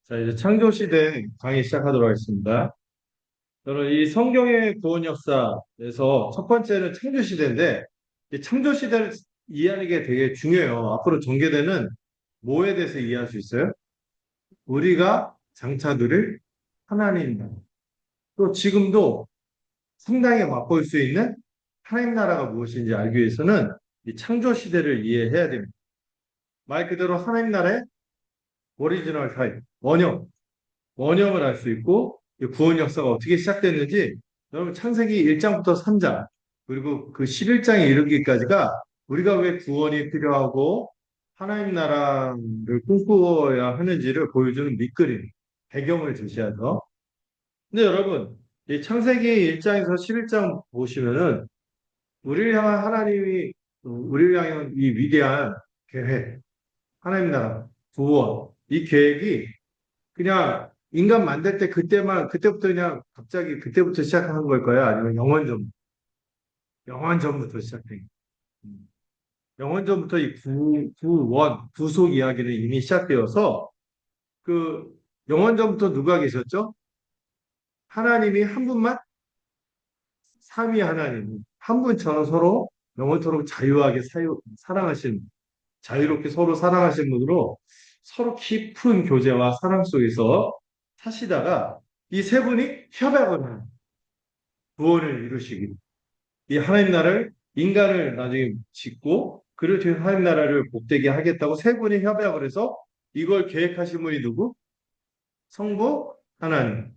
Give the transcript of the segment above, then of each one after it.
자, 이제 창조시대 강의 시작하도록 하겠습니다. 저는 이 성경의 구원 역사에서 첫 번째는 창조시대인데, 이 창조시대를 이해하는 게 되게 중요해요. 앞으로 전개되는 뭐에 대해서 이해할 수 있어요? 우리가 장차 누릴 하나님 나라. 또 지금도 상당히 맛볼 수 있는 하나님 나라가 무엇인지 알기 위해서는 이 창조시대를 이해해야 됩니다. 말 그대로 하나님 나라의 오리지널 타입, 원형을 알 수 있고 이 구원 역사가 어떻게 시작됐는지 여러분 창세기 1장부터 3장 그리고 그 11장에 이르기까지가 우리가 왜 구원이 필요하고 하나님 나라를 꿈꾸어야 하는지를 보여주는 밑그림, 배경을 제시하죠. 근데 여러분 이 창세기 1장에서 11장 보시면은 우리를 향한 하나님이 우리를 향한 이 위대한 계획, 하나님 나라, 구원, 이 계획이 그냥 인간 만들 때 그때부터 그냥 갑자기 그때부터 시작한 걸까요? 아니면 영원전부터 시작된? 음. 영원전부터 이 구속 이야기는 이미 시작되어서 그 영원전부터 누가 계셨죠? 하나님이 한 분만 삼위 하나님 한 분처럼 서로 영원토록 사랑하신 자유롭게 서로 사랑하신 분으로 서로 깊은 교제와 사랑 속에서 사시다가 이 세 분이 협약을 하는 구원을 이루시기. 이 하나님 나라를 인간을 나중에 짓고 그를 통해 하나님 나라를 복되게 하겠다고 세 분이 협약을 해서 이걸 계획하신 분이 누구? 성부 하나님.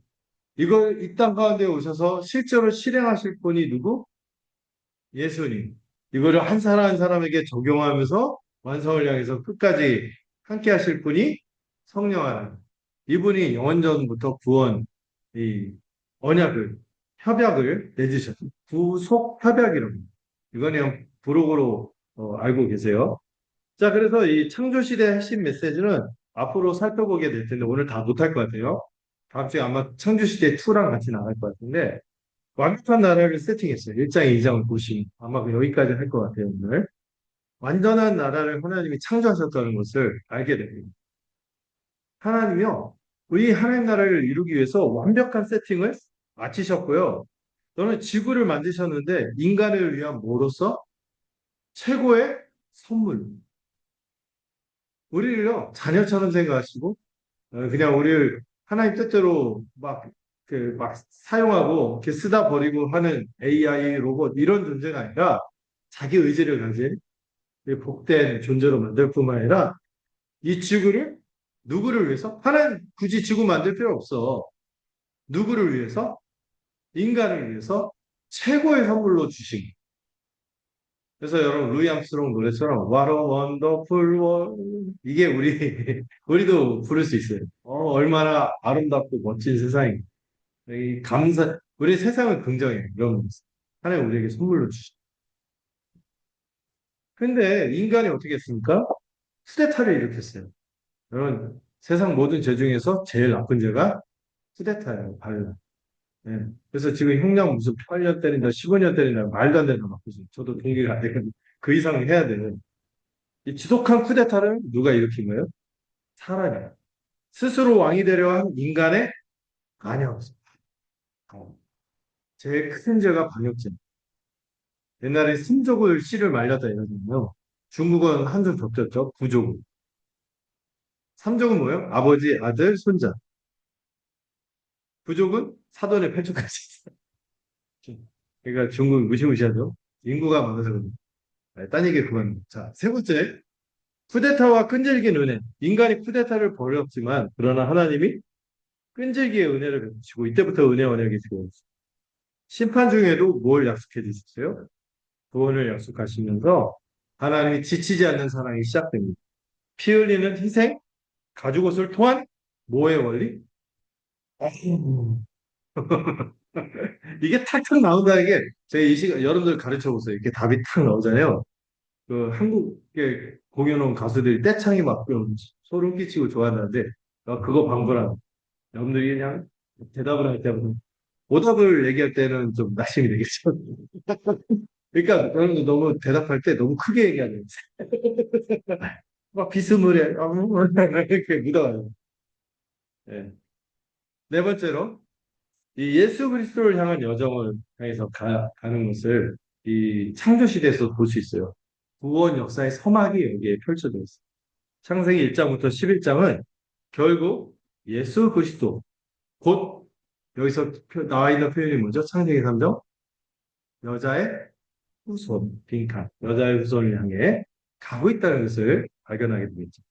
이걸 이 땅 가운데 오셔서 실제로 실행하실 분이 누구? 예수님. 이거를 한 사람 한 사람에게 적용하면서 완성을 향해서 끝까지 함께 하실 분이 성령 하나님. 이분이 영원전부터 구원, 이 언약을, 협약을 맺으셨습니다. 구속 협약이라고. 이건 그냥 부록으로 알고 계세요. 자, 그래서 이 창조시대의 핵심 메시지는 앞으로 살펴보게 될 텐데 오늘 다 못할 것 같아요. 다음 주에 아마 창조시대 2랑 같이 나갈 것 같은데 완벽한 나라를 세팅했어요. 1장, 2장을 보시면 아마 여기까지 할 것 같아요, 오늘. 완전한 나라를 하나님이 창조하셨다는 것을 알게 됩니다. 하나님이요, 우리 하나님 나라를 이루기 위해서 완벽한 세팅을 마치셨고요. 너는 지구를 만드셨는데 인간을 위한 뭐로서? 최고의 선물. 우리를요, 자녀처럼 생각하시고, 그냥 우리를 하나님 뜻대로 막 사용하고, 이렇게 쓰다 버리고 하는 AI, 로봇, 이런 존재가 아니라 자기 의지를 가진 복된 존재로 만들 뿐만 아니라 이 지구를 누구를 위해서? 하나님 굳이 지구 만들 필요 없어. 누구를 위해서? 인간을 위해서 최고의 선물로 주신. 그래서 여러분 루이 암스트롱 노래처럼 What a wonderful world 이게 우리도 부를 수 있어요. 얼마나 아름답고 멋진 세상이. 이 감사 우리 세상을 긍정해. 이런 하나님 우리에게 선물로 주시. 근데 인간이 어떻게 했습니까? 쿠데타를 일으켰어요. 여러분 세상 모든 죄 중에서 제일 나쁜 죄가 쿠데타예요. 반란. 예. 그래서 지금 형량 무슨 8년 때린다, 15년 때린다, 말도 안 되는 막 그죠. 저도 동의가 안 되거든요. 그 이상은 해야 되는. 이 지독한 쿠데타를 누가 일으킨 거예요? 사람이에요. 스스로 왕이 되려 한 인간의 반역입니다. 제일 큰 죄가 반역죄. 옛날에 신족을 씨를 말렸다 이러잖아요. 중국은 한 줄 겹쳤죠. 구족은. 삼족은 뭐예요? 아버지, 아들, 손자. 부족은 사돈의 팔족까지 있어요. 그러니까 중국 무시무시하죠. 인구가 많아서 그런지. 딴 얘기 그만. 자, 세 번째. 쿠데타와 끈질긴 은혜. 인간이 쿠데타를 벌였지만, 그러나 하나님이 끈질기의 은혜를 베푸시고, 이때부터 은혜 언약이 들어왔어요. 심판 중에도 뭘 약속해 주셨어요? 구원을 약속하시면서, 하나님이 지치지 않는 사랑이 시작됩니다. 피 흘리는 희생, 가죽옷을 통한 뭐의 원리? 이게 탁탁 나온다는 게, 제가 이 시간, 여러분들 가르쳐 보세요. 이렇게 답이 탁 나오잖아요. 그 한국에 공연 온 가수들이 떼창이 막 소름 끼치고 좋아하는데 그거 방불안 여러분들이 그냥 대답을 할 때는 오답을 얘기할 때는 좀 낙심이 되겠죠. 그러니까 여러분 너무 대답할 때 너무 크게 얘기하는 막 비스무리해 이렇게 묻어요. 예. 네 번째로 이 예수 그리스도를 향한 여정을 향해서 가는 것을 이 창조 시대에서 볼 수 있어요. 구원 역사의 서막이 여기에 펼쳐져 있어요. 창세기 1장부터 11장은 결국 예수 그리스도 곧 여기서 나와 있는 표현이 뭐죠? 창세기 3장 여자의 후손 빈칸 여자의 후손을 향해 가고 있다는 것을 발견하게 되겠죠.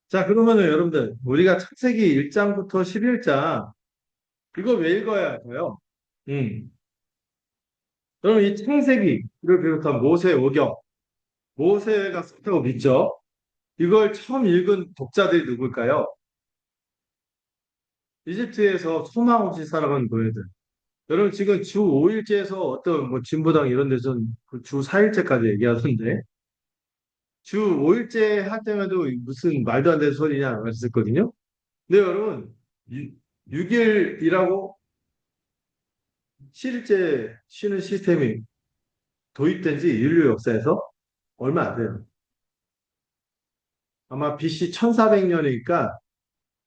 자, 그러면은 여러분들 우리가 창세기 1장부터 11장 이거 왜 읽어야 할까요? 음. 여러분 이 창세기를 비롯한 모세 오경 모세가 썼다고 믿죠? 이걸 처음 읽은 독자들이 누굴까요? 이집트에서 소망 없이 살아간 노예들. 여러분 지금 주 5일제에서 어떤 뭐 진보당 이런 데서는 그주 4일제까지 얘기하던데 주 5일제 할 때마도 무슨 말도 안 되는 소리냐 그랬었거든요. 근데 여러분 6일이라고 실제 쉬는 시스템이 도입된 지 인류 역사에서 얼마 안 돼요. 아마 BC 1400년이니까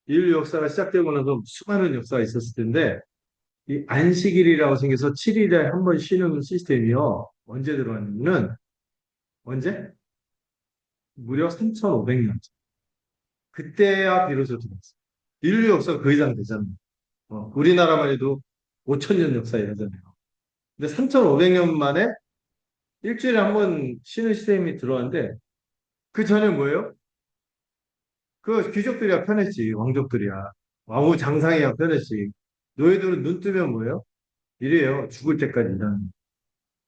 인류 역사가 시작되고 나서 수많은 역사가 있었을 텐데 이 안식일이라고 생겨서 7일에 한 번 쉬는 시스템이요. 언제 들어왔냐면 언제? 무려 3500년. 그때야 비로소 들어왔어요. 인류 역사가 그 이상 되잖아요. 우리나라만 해도 5000년 역사이라잖아요. 근데 3500년 만에 일주일에 한 번 쉬는 시스템이 들어왔는데 그 전에 뭐예요? 그 귀족들이야 편했지. 왕족들이야. 왕후 장상이야 편했지. 너희들은 눈 뜨면 뭐예요? 이래요. 죽을 때까지 일하는.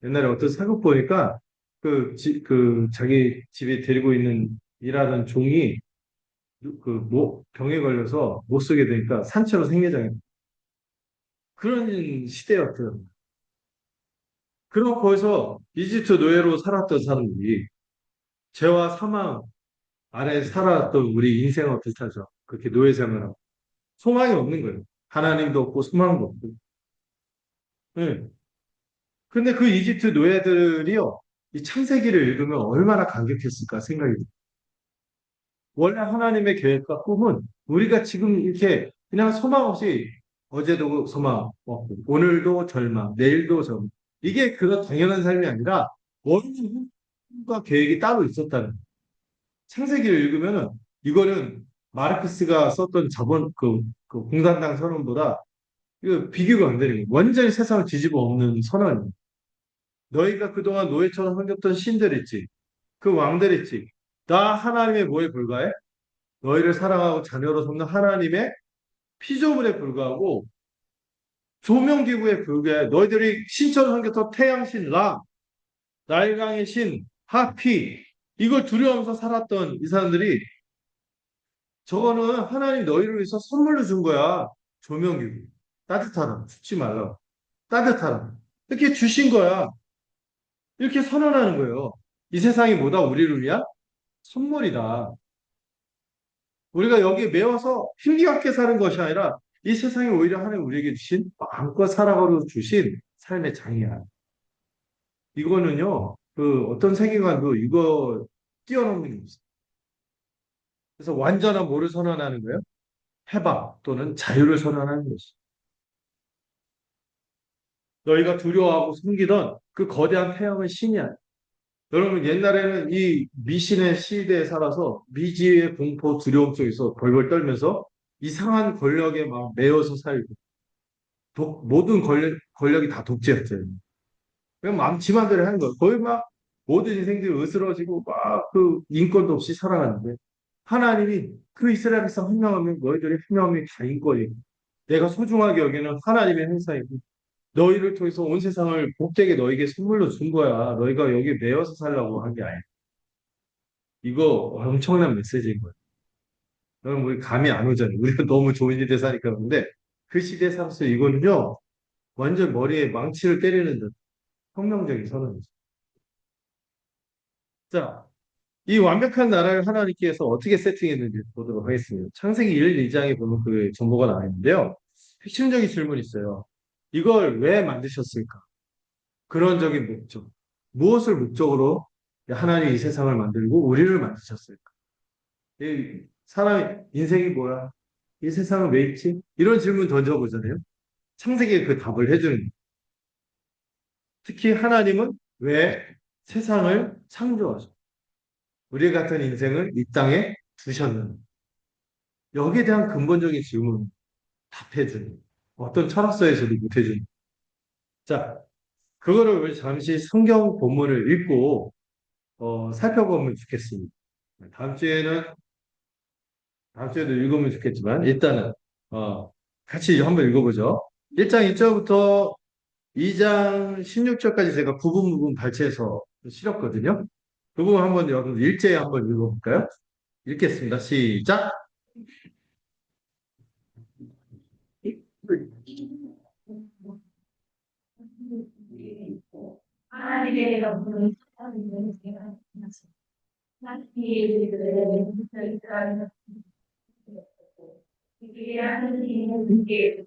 옛날에 어떤 사극 보니까 그 자기 집에 데리고 있는 일하던 종이 병에 걸려서 못 쓰게 되니까 산채로 생계장에 그런 시대였어요. 그럼 거기서 이집트 노예로 살았던 사람들이 죄와 사망 아래 살았던 우리 인생과 비슷하죠. 그렇게 노예 생활하고 소망이 없는 거예요. 하나님도 없고 소망도 없고. 네. 근데 그 이집트 노예들이요, 이 창세기를 읽으면 얼마나 감격했을까 생각이 들어요. 원래 하나님의 계획과 꿈은 우리가 지금 이렇게 그냥 소망 없이 어제도 소망 없고, 오늘도 절망, 내일도 절망. 이게 그런 당연한 삶이 아니라 원래 꿈과 계획이 따로 있었다는 거예요. 창세기를 읽으면은 이거는 마르크스가 썼던 그 공산당 선언보다 이거 비교가 안 되는 거예요. 완전히 세상을 뒤집어 엎는 선언이에요. 너희가 그동안 노예처럼 섬겼던 신들 있지. 그 왕들 있지. 나 하나님의 뭐에 불과해? 너희를 사랑하고 자녀로 섬는 하나님의 피조물에 불과하고 조명기구에 불과해. 너희들이 신처럼 섬겼던 태양신 라, 날강의 신 하피 이걸 두려워하면서 살았던 이 사람들이 저거는 하나님 너희를 위해서 선물로 준 거야. 조명기구. 따뜻하라. 춥지 말라. 따뜻하라. 이렇게 주신 거야. 이렇게 선언하는 거예요. 이 세상이 뭐다? 우리를 위한 선물이다. 우리가 여기에 매워서 힘겹게 사는 것이 아니라 이 세상에 오히려 하나님 우리에게 주신 마음껏 살아가로 주신 삶의 장이야. 이거는요, 그 어떤 세계관도 이거 뛰어넘는 게 없어. 그래서 완전한 뭐를 선언하는 거예요? 해방 또는 자유를 선언하는 것이. 너희가 두려워하고 숨기던 그 거대한 태양은 신이 아니야. 여러분 옛날에는 이 미신의 시대에 살아서 미지의 공포 두려움 속에서 벌벌 떨면서 이상한 권력에 막 매여서 살고 모든 권력이 다 독재였어요. 그냥 지 맘대로 하는 거예요. 거의 막 모든 인생들이 으스러지고 막 그 인권도 없이 살아가는데 하나님이 그 이스라엘 백성 한 명 하면 너희들의 한 명이 다 인권이고 내가 소중하게 여기는 하나님의 행사이고 너희를 통해서 온 세상을 복되게 너에게 선물로 준 거야. 너희가 여기 매여서 살라고 한 게 아니야. 이거 엄청난 메시지인 거예요. 여러분, 우리 감이 안 오잖아요. 우리가 너무 좋은 시대 사니까 그런데 그 시대 살아서 이거는요, 완전 머리에 망치를 때리는 듯 혁명적인 선언이죠. 자, 이 완벽한 나라를 하나님께서 어떻게 세팅했는지 보도록 하겠습니다. 창세기 1, 2장에 보면 그 정보가 나와 있는데요. 핵심적인 질문이 있어요. 이걸 왜 만드셨을까? 근원적인 목적. 무엇을 목적으로 하나님이 이 세상을 만들고 우리를 만드셨을까? 이 사람의 인생이 뭐야? 이 세상은 왜 있지? 이런 질문 던져보잖아요. 창세기에 그 답을 해주는 거예요. 특히 하나님은 왜 세상을 창조하셨고 우리 같은 인생을 이 땅에 두셨는가? 여기에 대한 근본적인 질문 답해주는 어떤 철학서에서도 못해주는 자, 그거를 우리 잠시 성경 본문을 읽고 살펴보면 좋겠습니다. 다음 주에는 다음 주에도 읽으면 좋겠지만 일단은 어, 같이 한번 읽어보죠. 1장 1절부터 2장 16절까지 제가 부분 부분 발췌해서 실었거든요. 그 부분 한번 여러분 일제히 한번 읽어볼까요? 읽겠습니다. 시작. 하나님의 영광을 찾아내는 제가 하나님의 일들을 이게 하나님의 게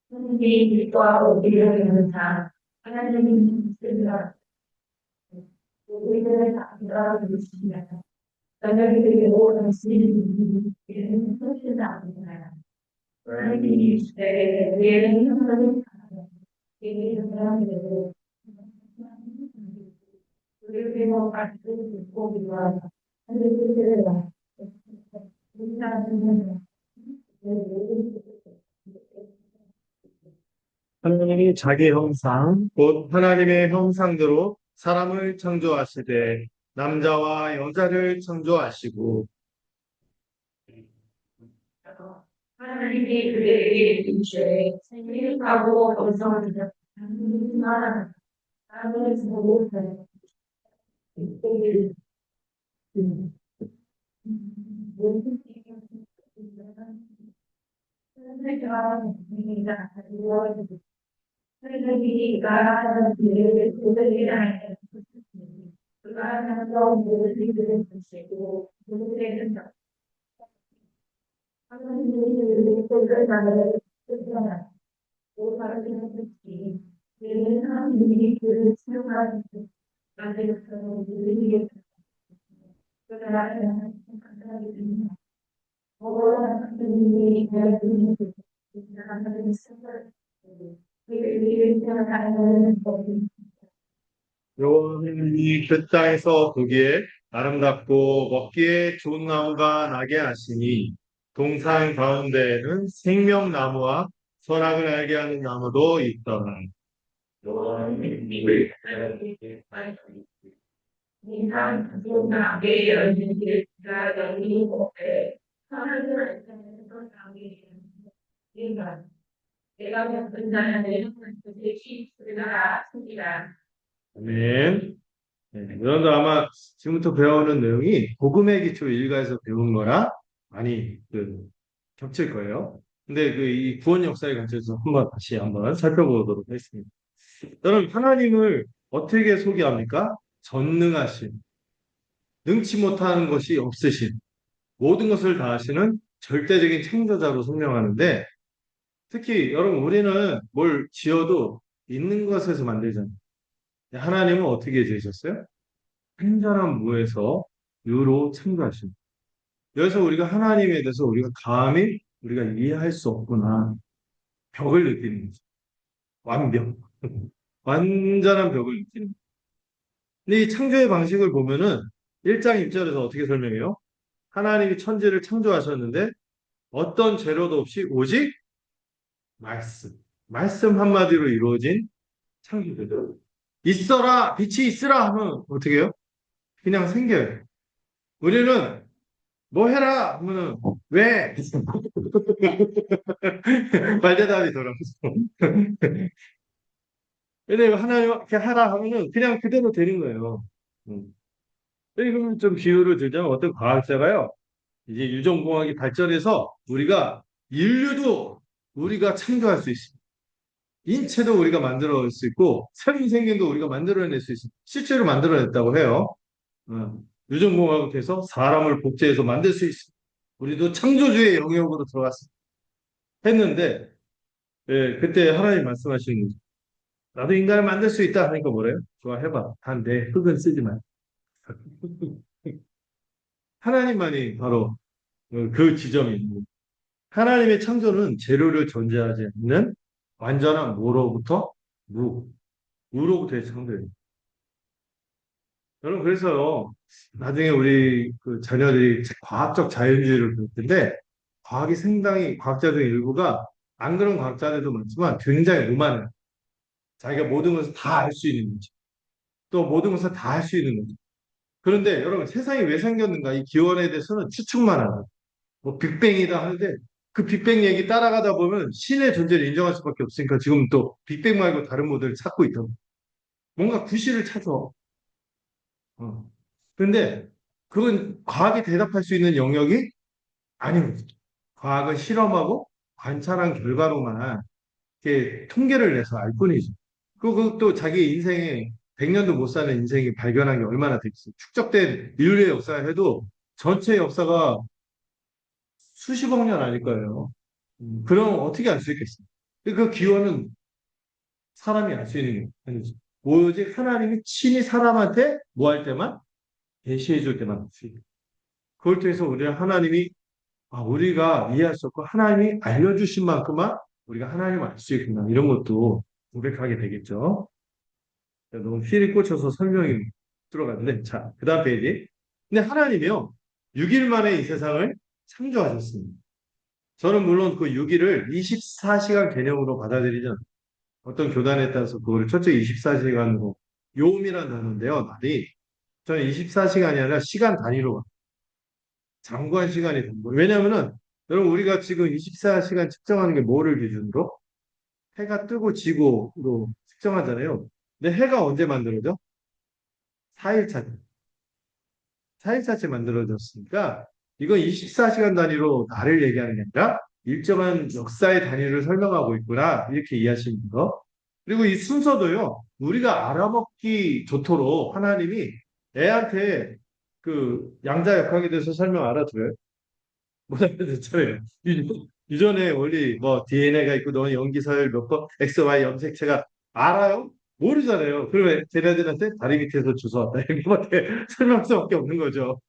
하나님의 일과 우리를 위한 자 하나님의 뜻을 우리를 담당하고 있습니다. 저녁에 오는 신이 이런 소리를 나옵니다. 하나님이 시대에 우리의 형을 이를 하나님을 우리를 받고 보기와 하늘을 하나님이 자기 형상, 곧 하나님의 형상대로 사람을 창조하시되 남자와 여자를 창조하시고 하나님이 그들에게 이르시되 생육하고 번성하라 나는 못해 하나님이가 그들이 나에게 그가 하나님과 모든 것이고 모든 하나님의 뜻을 나를 뜻하나 오하는 뜻이 그는 하나님이 그를 사용하는 뜻 만들어서 우리에게 그러나 생각하기 때문에 하나님이 하나님의 뜻 하나님의 생각을 우리를 생각하는 법이 여호와님이 그 땅에서 보기에 아름답고 먹기에 좋은 나무가 나게 하시니 동산 가운데에는 생명나무와 선악을 알게 하는 나무도 있더라. 여호와님이 인간 나게 열린 길가 열린 곳에 하나님을 알면서 나게 인간 내가 겪은 자는 그것이 그가 숨기라. 아멘. 네, 여러분들 아마 지금부터 배우는 내용이 복음의 기초 일가에서 배운 거랑 많이 겹칠 거예요. 근데 이 구원 역사에 관해서 한번 살펴보도록 하겠습니다. 여러분, 하나님을 어떻게 소개합니까? 전능하신, 능치 못하는 것이 없으신, 모든 것을 다 하시는 절대적인 창조자로 설명하는데, 특히 여러분, 우리는 뭘 지어도 있는 것에서 만들잖아요. 하나님은 어떻게 지으셨어요? 한전한 무에서 유로 창조하신. 여기서 우리가 하나님에 대해서 우리가 감히 우리가 이해할 수 없구나. 벽을 느끼는 거죠. 완벽. 완전한 벽을 느끼는 거죠. 근데 이 창조의 방식을 보면은 1장 1절에서 어떻게 설명해요? 하나님이 천지를 창조하셨는데 어떤 재료도 없이 오직 말씀. 말씀 한마디로 이루어진 창조죠. 있어라, 빛이 있으라 하면 어떻게 해요? 그냥 생겨요. 우리는 뭐 해라 하면은 왜? 말대답이 돌아오죠. 왜냐면 하나님 이렇게 하라 하면은 그냥 그대로 되는 거예요. 음. 그러면 좀 비유를 들자면 어떤 과학자가요. 이제 유전공학이 발전해서 인류도 우리가 창조할 수 있습니다. 인체도 우리가 만들어낼 수 있고 새로운 생명도 우리가 만들어낼 수 있습니다. 실제로 만들어냈다고 해요. 유전공학에서 사람을 복제해서 만들 수 있습니다. 우리도 창조주의 영역으로 들어갔습니다. 했는데 예, 그때 하나님 말씀하시는 거죠. 나도 인간을 만들 수 있다 하니까 뭐래요? 좋아 해봐. 단 내 흙은 쓰지 마. 하나님만이 바로 그 지점이 있는 거예요. 하나님의 창조는 재료를 존재하지 않는 완전한 뭐로부터? 무. 무로부터의 창조예요. 여러분, 그래서 나중에 우리 그 자녀들이 과학적 자연주의를 배울 텐데, 과학이 상당히, 과학자들 일부가 안 그런 과학자들도 많지만 굉장히 오만해요. 자기가 모든 것을 다 알 수 있는 거지. 또 모든 것을 다 할 수 있는 거지. 그런데 여러분, 세상이 왜 생겼는가? 이 기원에 대해서는 추측만 하고, 뭐 빅뱅이다 하는데, 그 빅뱅 얘기 따라가다 보면 신의 존재를 인정할 수밖에 없으니까 지금 또 빅뱅 말고 다른 모델을 찾고 있다고. 뭔가 구실을 찾아. 어. 근데 그건 과학이 대답할 수 있는 영역이 아닙니다. 과학은 실험하고 관찰한 결과로만 이렇게 통계를 내서 알 뿐이죠. 그것도 자기 인생에 100년도 못 사는 인생이 발견한 게 얼마나 되겠어요. 축적된 인류의 역사를 해도 전체 역사가 수십억 년 아닐 거예요. 그럼 어떻게 알 수 있겠어요? 그 기원은 사람이 알 수 있는 게 아니죠. 오직 하나님이 친히 사람한테 뭐 할 때만 계시해 줄 때만 알 수 있는. 그걸 통해서 우리는 하나님이 우리가 이해할 수 없고 하나님이 알려주신 만큼만 우리가 하나님을 알 수 있구나. 이런 것도 고백하게 되겠죠. 너무 휠이 꽂혀서 설명이 들어갔는데, 자, 그 다음 페이지. 근데 하나님이요, 6일 만에 이 세상을 창조하셨습니다. 저는 물론 그 6일을 24시간 개념으로 받아들이죠. 어떤 교단에 따라서 그거를 첫째 24시간으로, 요음이라는 단어인데요, 날이. 저는 24시간이 아니라 시간 단위로 장구한 시간이 된 거예요. 왜냐면은, 여러분, 우리가 지금 24시간 측정하는 게 뭐를 기준으로? 해가 뜨고 지고로 측정하잖아요. 근데 해가 언제 만들어져? 4일차. 4일차째 만들어졌으니까, 이건 24시간 단위로 나를 얘기하는 게 아니라, 일정한 역사의 단위를 설명하고 있구나. 이렇게 이해하시면 돼요. 그리고 이 순서도요, 우리가 알아먹기 좋도록 하나님이 애한테 그 양자 역학에 대해서 설명 알아줘요. 못 알아듣잖아요. 유전의 원리, 뭐, DNA가 있고, 너는 염기서열 몇 번, XY 염색체가 알아요? 모르잖아요. 그러면 쟤네들한테 다리 밑에서 주워 왔다. 이렇게밖에 설명할 수밖에 없는 거죠.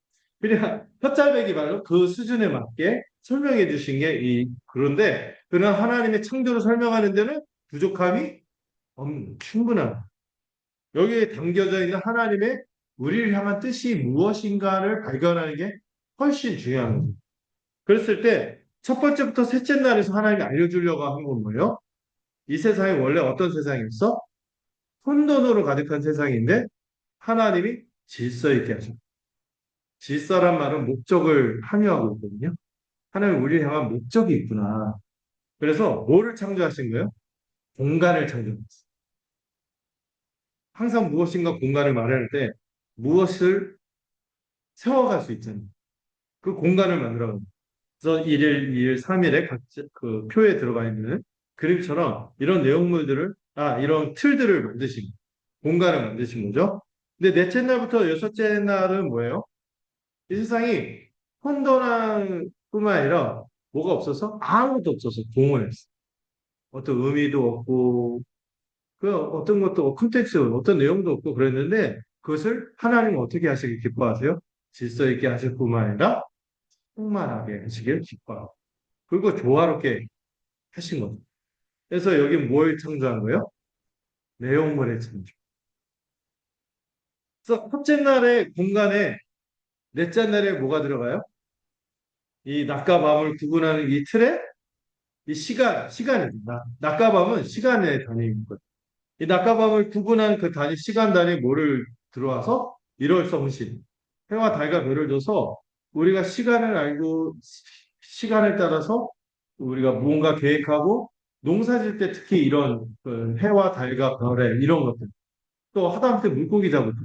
그냥 혓잘배기 말로 그 수준에 맞게 설명해 주신 게 그런데, 그런 하나님의 창조를 설명하는 데는 부족함이 없는, 충분한. 여기에 담겨져 있는 하나님의 우리를 향한 뜻이 무엇인가를 발견하는 게 훨씬 중요한 거죠. 그랬을 때 첫 번째부터 셋째 날에서 하나님이 알려주려고 한 건 뭐예요? 이 세상이 원래 어떤 세상이었어? 혼돈으로 가득한 세상인데 하나님이 질서 있게 하셨. 질서란 말은 목적을 함유하고 있거든요. 하나님 우리를 향한 목적이 있구나. 그래서 뭐를 창조하신 거예요? 공간을 창조했어요. 항상 무엇인가 공간을 말할 때 무엇을 세워갈 수 있잖아요. 그 공간을 만들어. 그래서 1일, 2일, 3일에 각 그 표에 들어가 있는 그림처럼 이런 내용물들을, 이런 틀들을 만드신, 공간을 만드신 거죠. 근데 넷째 날부터 여섯째 날은 뭐예요? 이 세상이 혼돈한 뿐만 아니라 뭐가 없어서 아무것도 없어서 공허했어. 어떤 의미도 없고, 그 어떤 것도, 컨텐츠, 어떤 내용도 없고 그랬는데 그것을 하나님은 어떻게 하시길 기뻐하세요? 질서 있게 하실 뿐만 아니라 충만하게 하시길 기뻐하고. 그리고 조화롭게 하신 거죠. 그래서 여기 뭘 창조한 거예요? 내용물의 창조. 그래서 첫째 날의 공간에 넷째 날에 뭐가 들어가요? 이 낮과 밤을 구분하는 이 틀에 이 시간입니다. 낮과 밤은 시간의 단위인 거예요. 이 낮과 밤을 구분하는 그 단위, 시간 단위 뭐를 들어와서 일월성신, 해와 달과 별을 줘서 우리가 시간을 알고 시간을 따라서 우리가 무언가 계획하고 농사 질 때 특히 이런 그 해와 달과 별의 이런 것들 또 하다못해 물고기 잡을 때,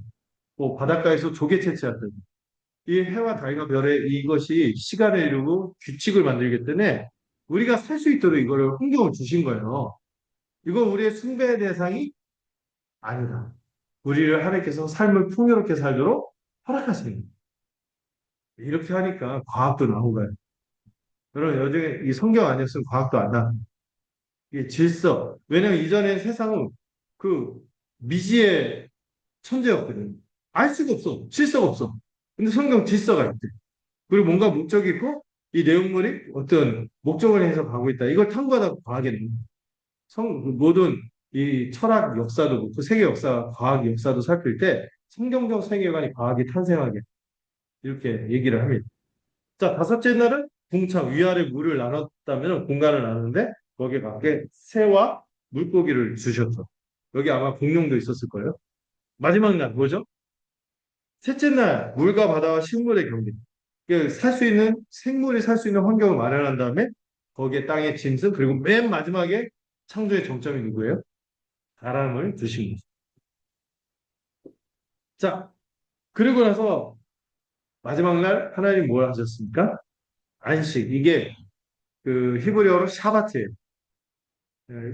뭐 바닷가에서 조개 채취할 때, 이 해와 달과 별의 이것이 시간을 이루고 규칙을 만들기 때문에 우리가 살 수 있도록 이거를 환경을 주신 거예요. 이건 우리의 숭배의 대상이 아니다. 우리를 하나님께서 삶을 풍요롭게 살도록 허락하십니다. 이렇게 하니까 과학도 나온 거예요. 여러분, 요즘에 이 성경 아니었으면 과학도 안 나. 이게 질서. 왜냐면 이전에 세상은 그 미지의 천재였거든. 알 수가 없어. 질서가 없어. 근데 성경 질서가 있대. 그리고 뭔가 목적이 있고 이 내용물이 어떤 목적을 해서 가고 있다. 이걸 탐구하다 과학에 모든 이 철학 역사도 그렇고 세계 역사, 과학 역사도 살필 때 성경적 세계관이 과학이 탄생하게 이렇게 얘기를 합니다. 자, 다섯째 날은 궁창 위아래 물을 나눴다면 공간을 나누는데 거기에 맞게 새와 물고기를 주셨죠. 여기 아마 공룡도 있었을 거예요. 마지막 날 뭐죠? 셋째 날 물과 바다와 식물의 경계. 살 수 있는 생물이 살 수 있는 환경을 마련한 다음에 거기에 땅의 짐승 그리고 맨 마지막에 창조의 정점이 누구예요? 사람을 두신 거죠. 자, 그리고 나서 마지막 날 하나님 뭘 하셨습니까? 안식. 이게 그 히브리어로 샤바트예요.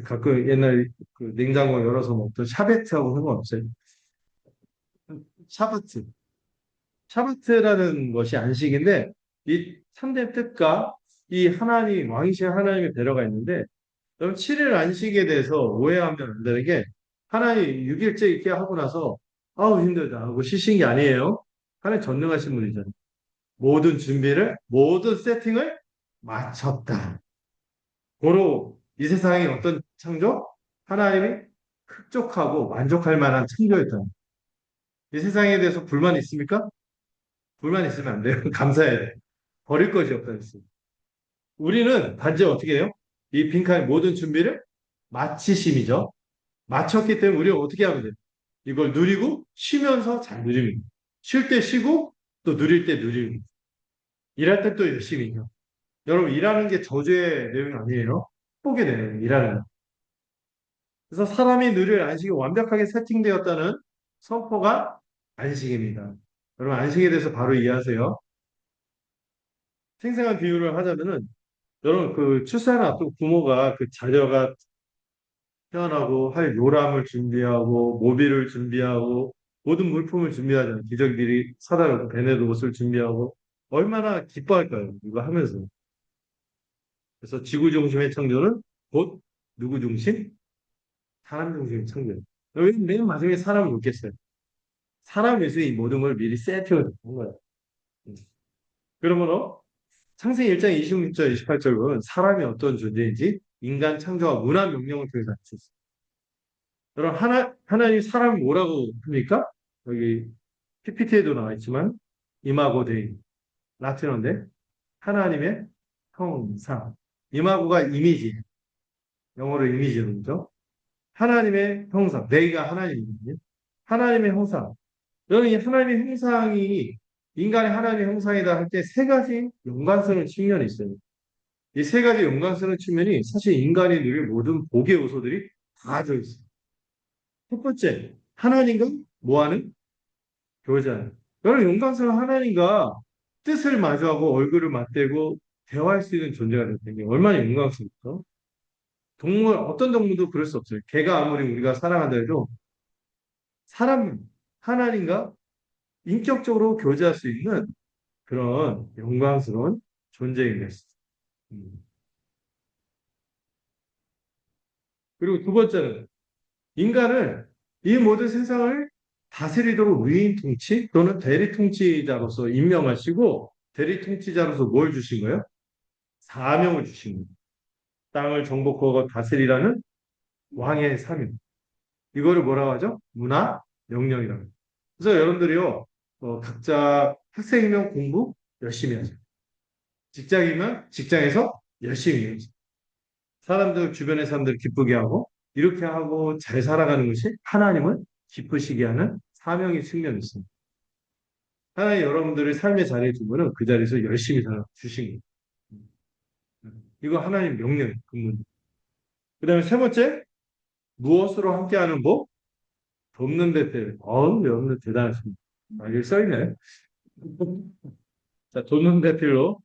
가끔 옛날 그 냉장고 열어서 먹던 샤베트하고 상관없어요. 샤바트. 샤바트라는 것이 안식인데 이 3대 뜻과 이 하나님, 왕이신 하나님의 배려가 있는데 여러분 7일 안식에 대해서 오해하면 안 되는 게 하나님 6일째 이렇게 하고 나서 아우 힘들다 하고 쉬신 게 아니에요. 하나님 전능하신 분이잖아요. 모든 준비를, 모든 세팅을 마쳤다. 고로 이 세상이 어떤 창조? 하나님이 흡족하고 만족할 만한 창조였다. 이 세상에 대해서 불만 있습니까? 불만 있으면 안 돼요. 감사해야 돼. 버릴 것이 없다 했어요. 우리는 단지 어떻게 해요? 이 빈칸의 모든 준비를 마치심이죠. 마쳤기 때문에 우리가 어떻게 하면 돼요? 이걸 누리고 쉬면서 잘 누리는 거예요. 쉴 때 쉬고 또 누릴 때 누리는 거예요. 일할 때 또 열심히 해요. 여러분 일하는 게 저주의 내용이 아니에요. 축복의 내용이에요. 일하는 거. 그래서 사람이 누릴 안식이 완벽하게 세팅되었다는 선포가 안식입니다. 여러분 안식에 대해서 바로 이해하세요. 생생한 비유를 하자면은 여러분 그 출산을 앞두고 부모가 그 자녀가 태어나고 할 요람을 준비하고 모비를 준비하고 모든 물품을 준비하잖아요. 기저귀들이 사다 놓고 배내도 옷을 준비하고 얼마나 기뻐할까요? 이거 하면서. 그래서 지구 중심의 창조는 곧 누구 중심? 사람 중심의 창조예요. 왜 맨 마지막에 사람을 놓겠어요? 사람 위해서 이 모든 걸 미리 세팅을 한 거예요. 그러므로 창세기 1장 26절, 28절 보면 사람이 어떤 존재인지 인간 창조와 문화 명령을 통해서 알 수 있어요. 여러분, 하나님 사람을 뭐라고 합니까? 여기 PPT에도 나와 있지만, 이마고 데이, 라틴어인데, 하나님의 형상. 이마고가 이미지, 영어로 이미지는 거죠. 하나님의 형상, 데이가 하나님이거든요. 하나님의 형상. 여러분, 이 하나님의 형상이 인간의 하나님의 형상이다 할 때 세 가지 연관성의 측면이 있어요. 이 세 가지 연관성의 측면이 사실 인간이 누릴 모든 복의 요소들이 다 들어있어요. 첫 번째, 하나님과 뭐하는? 교제하는. 여러분, 연관성은 하나님과 뜻을 마주하고 얼굴을 맞대고 대화할 수 있는 존재가 됐다는 게 얼마나 영광스럽죠? 동물, 어떤 동물도 그럴 수 없어요. 개가 아무리 우리가 사랑한다 해도 사람, 하나님과 인격적으로 교제할 수 있는 그런 영광스러운 존재인 것이죠. 음. 그리고 두 번째는 인간을 이 모든 세상을 다스리도록 위인 통치 또는 대리 통치자로서 임명하시고 대리 통치자로서 뭘 주신 거예요? 사명을 주신 거예요. 땅을 정복하고 다스리라는 왕의 사명. 이거를 뭐라고 하죠? 문화 명령이라고. 그래서 여러분들이요, 각자 학생이면 공부 열심히 하죠. 직장이면 직장에서 열심히 해야죠. 사람들, 주변의 사람들 기쁘게 하고, 이렇게 하고 잘 살아가는 것이 하나님을 기쁘시게 하는 사명의 측면이 있습니다. 하나님 여러분들의 삶의 자리에 두면은 그 자리에서 열심히 살아 주신 거예요. 이거 하나님 명령, 근무. 그 다음에 세 번째, 무엇으로 함께하는 법? 돕는 배필. 여러분들 대단하십니다. 여기 써있네. 자, 돕는 배필로.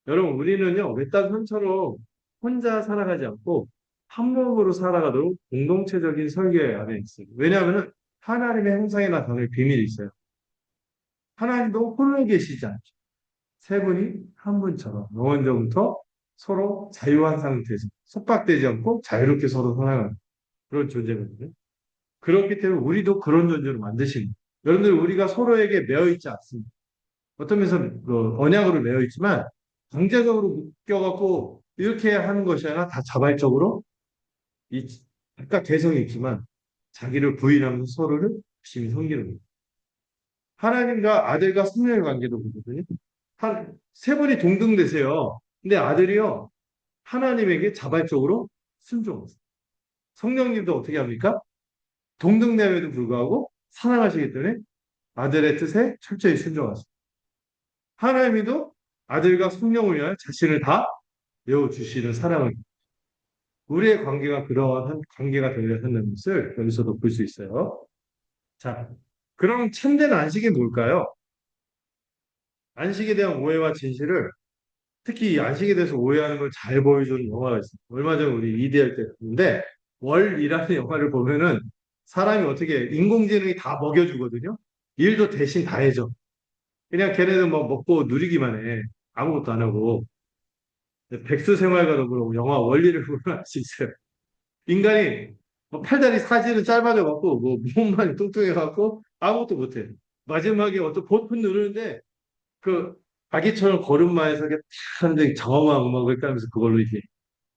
여러분, 우리는요, 외딴 현처럼 혼자 살아가지 않고 한 몸으로 살아가도록 공동체적인 설계 안에 있어요. 왜냐하면 하나님의 형상에 나타날 비밀이 있어요. 하나님도 홀로 계시지 않죠. 세 분이 한 분처럼 영원전부터 서로 자유한 상태에서 속박되지 않고 자유롭게 서로 살아가는 그런 존재거든요. 그렇기 때문에 우리도 그런 존재로 만드신 거예요. 여러분들 우리가 서로에게 매여 있지 않습니다. 어떤 면에서 그 언약으로 매여 있지만 강제적으로 묶여갖고 이렇게 하는 것이 아니라 다 자발적으로 이 각각 개성이 있지만 자기를 부인하면서 서로를 열심히 섬기는 거예요. 하나님과 아들과 성령의 관계도 보거든요. 한 세 분이 동등되세요. 근데 아들이요 하나님에게 자발적으로 순종하세요. 성령님도 어떻게 합니까? 동등됨에도 불구하고 사랑하시기 때문에 아들의 뜻에 철저히 순종하세요. 하나님도 아들과 성령을 위하여 자신을 다 내어주시는 사랑을 우리의 관계가 그러한 관계가 되어야 한다는 것을 여기서도 볼 수 있어요. 자, 그럼 참된 안식이 뭘까요? 안식에 대한 오해와 진실을 특히 이 안식에 대해서 오해하는 걸 잘 보여주는 영화가 있어요. 얼마 전에 우리 이대할 때 봤는데 월이라는 영화를 보면은 사람이 어떻게 인공지능이 다 먹여주거든요. 일도 대신 다 해줘. 그냥 걔네는 뭐 먹고 누리기만 해. 아무것도 안 하고. 백수 생활가도 그러고 영화 원리를 보면 알 수 있어요. 인간이 뭐 팔다리 사지는 짧아져 갖고 뭐 몸만 뚱뚱해 갖고 아무것도 못해. 마지막에 어떤 버튼 누르는데 그 아기처럼 걸음마에서 이렇게 탁 하는데 장엄한 음악을 깔면서 그걸로 이제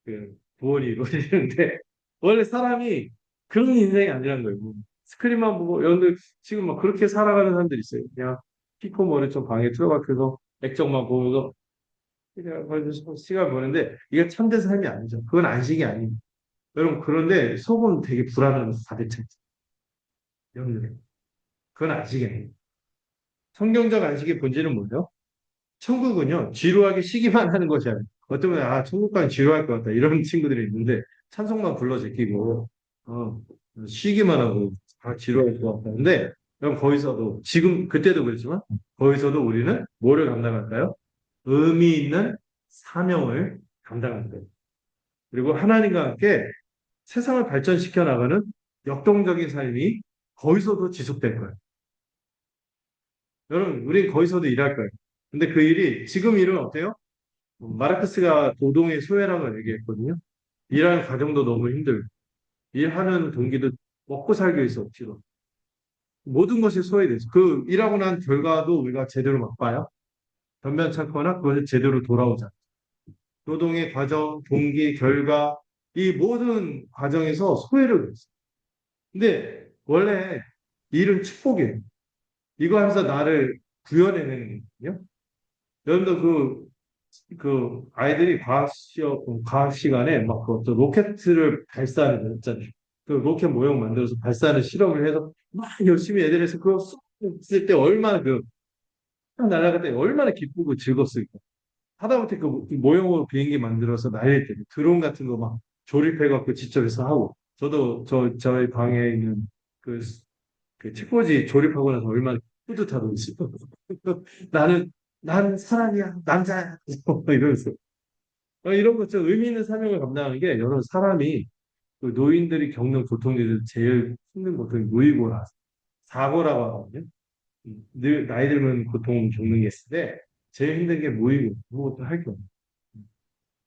그 구원이 이루어지는데 원래 사람이 그런 인생이 아니란 거예요. 뭐 스크린만 보고 여러분들 지금 막 그렇게 살아가는 사람들이 있어요. 그냥 피코머리 좀 방에 들어박혀서 액정만 보면서 그냥 거기서 시간 보는데 이게 참된 삶이 아니죠. 그건 안식이 아닙니다. 여러분 그런데 속은 되게 불안하면서 가득 차 있어요. 여러분들 그건 안식이 아니에요. 성경적 안식의 본질은 뭐죠? 천국은요, 지루하게 쉬기만 하는 것이 아니에요. 어떤 분은, 아, 천국 가면 지루할 것 같다. 이런 친구들이 있는데, 찬송만 불러 제끼고, 어, 쉬기만 하고, 아, 지루할 것 같다. 근데, 그럼 거기서도, 지금, 그때도 그랬지만, 거기서도 우리는 뭐를 감당할까요? 의미 있는 사명을 감당할 거예요. 그리고 하나님과 함께 세상을 발전시켜 나가는 역동적인 삶이 거기서도 지속될 거예요. 여러분, 우린 거기서도 일할 거예요. 근데 그 일이, 지금 일은 어때요? 마르크스가 노동의 소외라고 얘기했거든요. 일하는 과정도 너무 힘들고, 일하는 동기도 먹고 살기 위해서 억지로. 모든 것이 소외돼서. 그 일하고 난 결과도 우리가 제대로 맛봐요. 변변찮거나 그것이 제대로 돌아오자. 노동의 과정, 동기, 결과, 이 모든 과정에서 소외를 했어요. 근데 원래 일은 축복이에요. 이거 하면서 나를 구현해내는 거거든요. 여러분도 그 아이들이 과학 시간에 막 그것도 로켓을 발사하는 거 있잖아요. 그 로켓 모형 만들어서 발사하는 실험을 해서 막 열심히 애들이 해서 그거 쏙 했을 때 얼마나 딱 날아갈 때 얼마나 기쁘고 즐겁을까. 하다못해 그 모형으로 비행기 만들어서 날릴 때 드론 같은 거 막 조립해갖고 직접 해서 하고 저희 방에 있는 그, 그 책꽂이 조립하고 나서 얼마나 뿌듯하던지 나는 난 사람이야 남자야 이러면서 이런 것처럼 의미 있는 사명을 감당하는 게 여러 사람이 그 노인들이 겪는 고통 중에서 제일 힘든 고통이 노이고라 사고라고 하거든요. 늘 나이 들면 고통 겪는 게 있는데 제일 힘든 게 모이고 아무것도 할 게 없는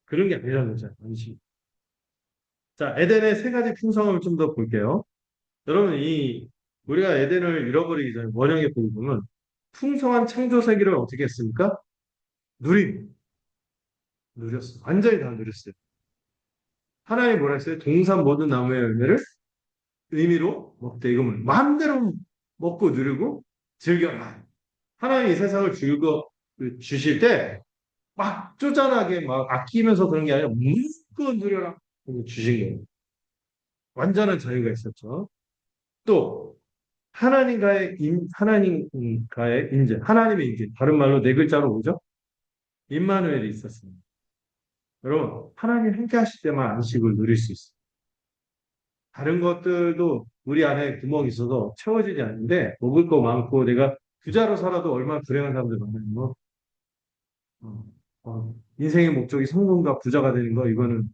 그런 게 아니라는 거죠. 안심. 자, 에덴의 세 가지 풍성함을 좀 더 볼게요. 여러분 이 우리가 에덴을 잃어버리기 전에 원형의 복을 보면 풍성한 창조 세계를 어떻게 했습니까? 누림 누렸어. 완전히 다 누렸어요. 하나님이 뭐라 했어요? 동산 모든 나무의 열매를 의미로 먹되 이거면 마음대로 먹고 누리고 즐겨라. 하나님이 이 세상을 주실 때 막 쪼잔하게 막 아끼면서 그런 게 아니라 무조건 누려라. 주신 거예요. 완전한 자유가 있었죠. 또 하나님과의 인재, 하나님의 인재, 다른 말로 네 글자로 뭐죠? 임마누엘이 있었습니다. 여러분, 하나님 함께 하실 때만 안식을 누릴 수 있어요. 다른 것들도 우리 안에 구멍이 있어서 채워지지 않는데 먹을 거 많고 내가 부자로 살아도 얼마나 불행한 사람들 많아요. 뭐, 인생의 목적이 성공과 부자가 되는 거 이거는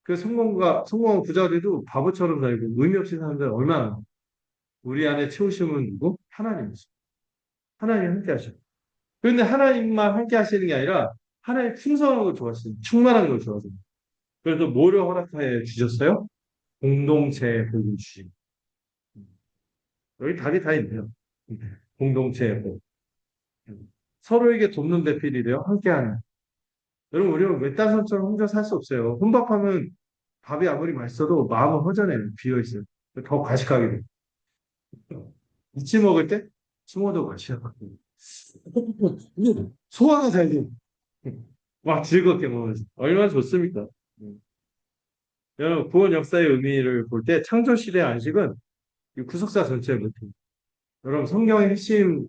그 성공한 부자가 돼도 바보처럼 살고 의미 없이 사는 사람 얼마나 많아요. 우리 안에 채우심은 누구? 하나님이죠. 하나님 함께 하셔. 그런데 하나님만 함께 하시는 게 아니라 하나님 풍성한 걸 좋아하시는 충만한 걸 좋아하세요. 그래서 뭐를 허락해 주셨어요? 공동체의 복을 주신. 여기 답이 다 있네요. 공동체의 복. 서로에게 돕는 대필이래요. 함께하는. 여러분, 우리는 외딴섬처럼 혼자 살 수 없어요. 혼밥하면 밥이 아무리 맛있어도 마음은 허전해요. 비어있어요. 더 과식하게 돼요. 같이 먹을 때 숨어도 과식하고. 소화가 잘 돼요. 막 즐겁게 먹으면서. 얼마나 좋습니까? 음. 여러분, 구원 역사의 의미를 볼 때 창조시대 안식은 이 구속사 전체의 모습. 여러분, 성경의 핵심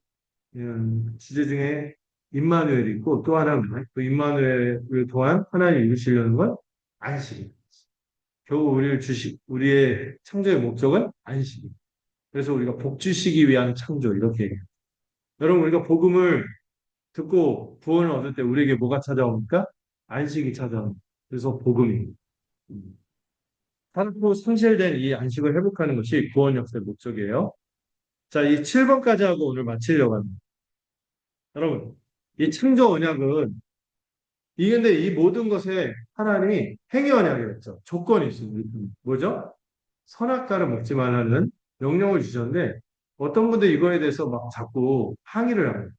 주제 중에 임마누엘이 있고 또 하나는 그 임마누엘 또한 하나님 이루시려는 건 안식이. 결국 우리의 창조의 목적은 안식이. 그래서 우리가 복 주시기 위한 창조 이렇게 얘기해요. 여러분, 우리가 복음을 듣고 구원을 얻을 때 우리에게 뭐가 찾아옵니까? 안식이 찾아옵니다. 그래서 복음입니다. 살고 상실된 이 안식을 회복하는 것이 구원 역사의 목적이에요. 자, 이 7번까지 하고 오늘 마치려고 합니다. 여러분, 이 창조 언약은 이 근데 이 모든 것에 하나님이 행위 언약이었죠. 조건이 있습니다. 뭐죠? 선악과를 먹지 말라는 명령을 주셨는데 어떤 분들 이거에 대해서 막 자꾸 항의를 합니다.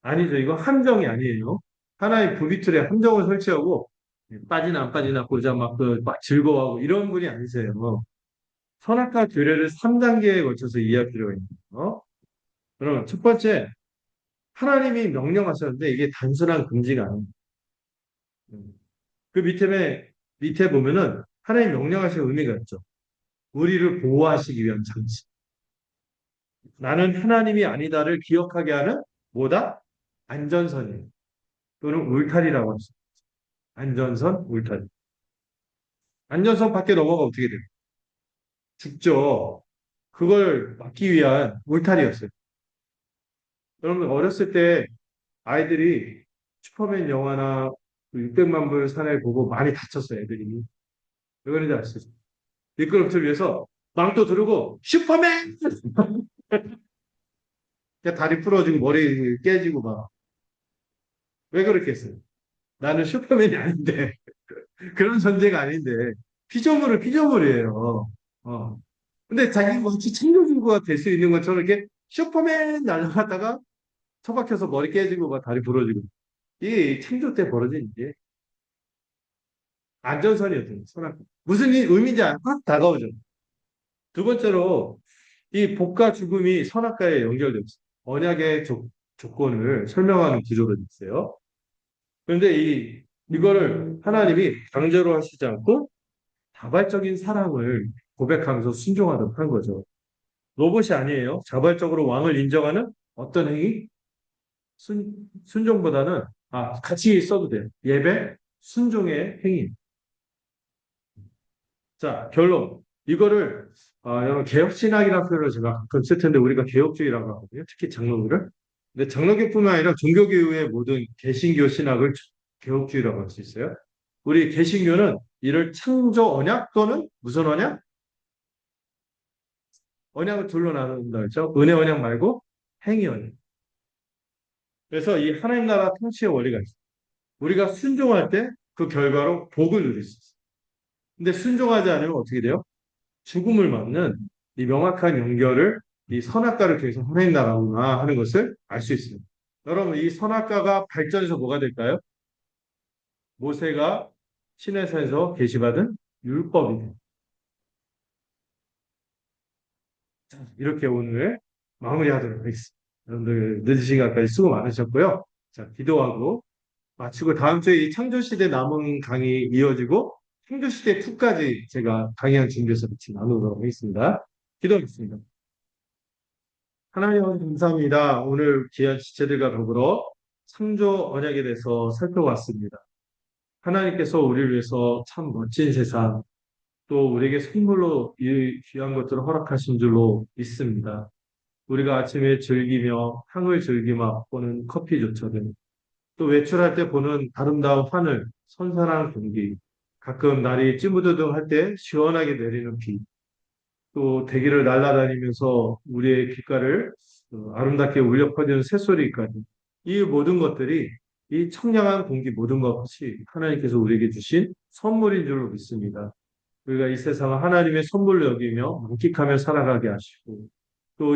아니죠. 이거 함정이 아니에요. 하나의 부비틀에 함정을 설치하고 빠지나 안 빠지나 보자 막 즐거워하고 이런 분이 아니세요. 선악과 규례를 3단계에 걸쳐서 이해할 필요가 있는 거예요. 그럼 첫 번째, 하나님이 명령하셨는데 이게 단순한 금지가 아닙니다. 그 밑에 보면은 하나님 명령하신 의미가 있죠. 우리를 보호하시기 위한 장치. 나는 하나님이 아니다를 기억하게 하는 뭐다? 안전선이에요. 또는 울타리라고 하죠. 안전선, 울타리. 안전선 밖에 넘어가면 어떻게 돼요? 죽죠. 그걸 막기 위한 울타리였어요. 여러분 어렸을 때 아이들이 슈퍼맨 영화나 600만 불 사나이 보고 많이 다쳤어요, 애들이. 왜 그런지 아시죠? 미끄럼틀 위해서 망토 두르고 슈퍼맨! 그냥 다리 부러지고 머리 깨지고 막. 왜 그렇게 했어요? 나는 슈퍼맨이 아닌데. 그런 존재가 아닌데. 피조물이에요. 어. 근데 자기 마치 창조주가 될 수 있는 것처럼 이렇게 슈퍼맨 날아갔다가 처박혀서 머리 깨지고 막 다리 부러지고. 이 창조 때 벌어진 일이 안전선이었던 선악. 무슨 의미인지 확 다가오죠. 두 번째로 이 복과 죽음이 선악과에 연결되어 있어요. 언약의 조건을 설명하는 구조로 되어 있어요. 그런데 이거를 하나님이 강제로 하시지 않고 자발적인 사랑을 고백하면서 순종하도록 한 거죠. 로봇이 아니에요. 자발적으로 왕을 인정하는 어떤 행위? 순종보다는 같이 써도 돼요. 예배, 순종의 행위. 자, 결론. 이거를 여러분 개혁신학이라는 표현을 제가 가끔 쓸 텐데 우리가 개혁주의라고 하거든요. 특히 장로교를. 근데 장로교뿐만 아니라 종교교의 모든 개신교 신학을 개혁주의라고 할 수 있어요. 우리 개신교는 이를 창조 언약 또는 무슨 언약? 언약을 둘로 나눈다 했죠. 은혜 언약 말고 행위 언약. 그래서 이 하나님 나라 통치의 원리가 있어요. 우리가 순종할 때 그 결과로 복을 누릴 수 있어요. 근데 순종하지 않으면 어떻게 돼요? 죽음을 맞는 이 명확한 연결을 이 선악과를 통해서 하나님 나라구나 하는 것을 알 수 있습니다. 여러분, 이 선악과가 발전해서 뭐가 될까요? 모세가 시내산에서 계시받은 율법이 돼요. 이렇게 오늘 마무리하도록 하겠습니다. 여러분들 늦은 시간까지 수고 많으셨고요. 자, 기도하고 마치고 다음 주에 이 창조시대 남은 강의 이어지고 창조시대 2까지 제가 강의한 준비해서 같이 나누도록 하겠습니다. 기도하겠습니다. 하나님 감사합니다. 오늘 귀한 지체들과 더불어 창조 언약에 대해서 살펴봤습니다. 하나님께서 우리를 위해서 참 멋진 세상, 또 우리에게 선물로 이 귀한 것들을 허락하신 줄로 믿습니다. 우리가 아침에 즐기며 향을 즐기며 맛보는 커피조차도 또 외출할 때 보는 아름다운 하늘, 선선한 공기, 가끔 날이 찌무드둥할 때 시원하게 내리는 비, 또 대기를 날아다니면서 우리의 귓가를 아름답게 울려 퍼지는 새소리까지 이 모든 것들이 이 청량한 공기 모든 것이 하나님께서 우리에게 주신 선물인 줄로 믿습니다. 우리가 이 세상을 하나님의 선물로 여기며 만끽하며 살아가게 하시고 또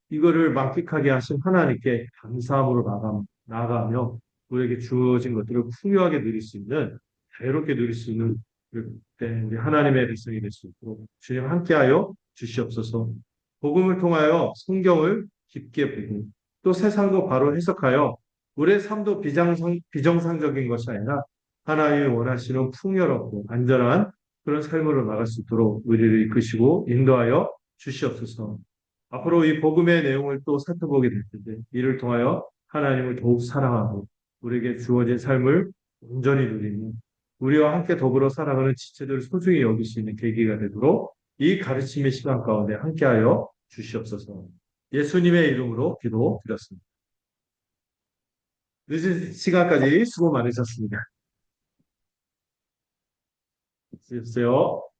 이거를 만끽하게 하신 하나님께 감사함으로 나아가며 우리에게 주어진 것들을 풍요하게 누릴 수 있는, 자유롭게 누릴 수 있는 우리 하나님의 백성이 될 수 있도록 주님 함께하여 주시옵소서. 복음을 통하여 성경을 깊게 보고 또 세상도 바로 해석하여 우리의 삶도 비정상적인 것이 아니라 하나님이 원하시는 풍요롭고 안전한 그런 삶으로 나갈 수 있도록 우리를 이끄시고 인도하여 주시옵소서. 앞으로 이 복음의 내용을 또 살펴보게 될 텐데 이를 통하여 하나님을 더욱 사랑하고 우리에게 주어진 삶을 온전히 누리며 우리와 함께 더불어 살아가는 지체들을 소중히 여길 수 있는 계기가 되도록 이 가르침의 시간 가운데 함께하여 주시옵소서. 예수님의 이름으로 기도드렸습니다. 늦은 시간까지 수고 많으셨습니다. 수고하셨어요.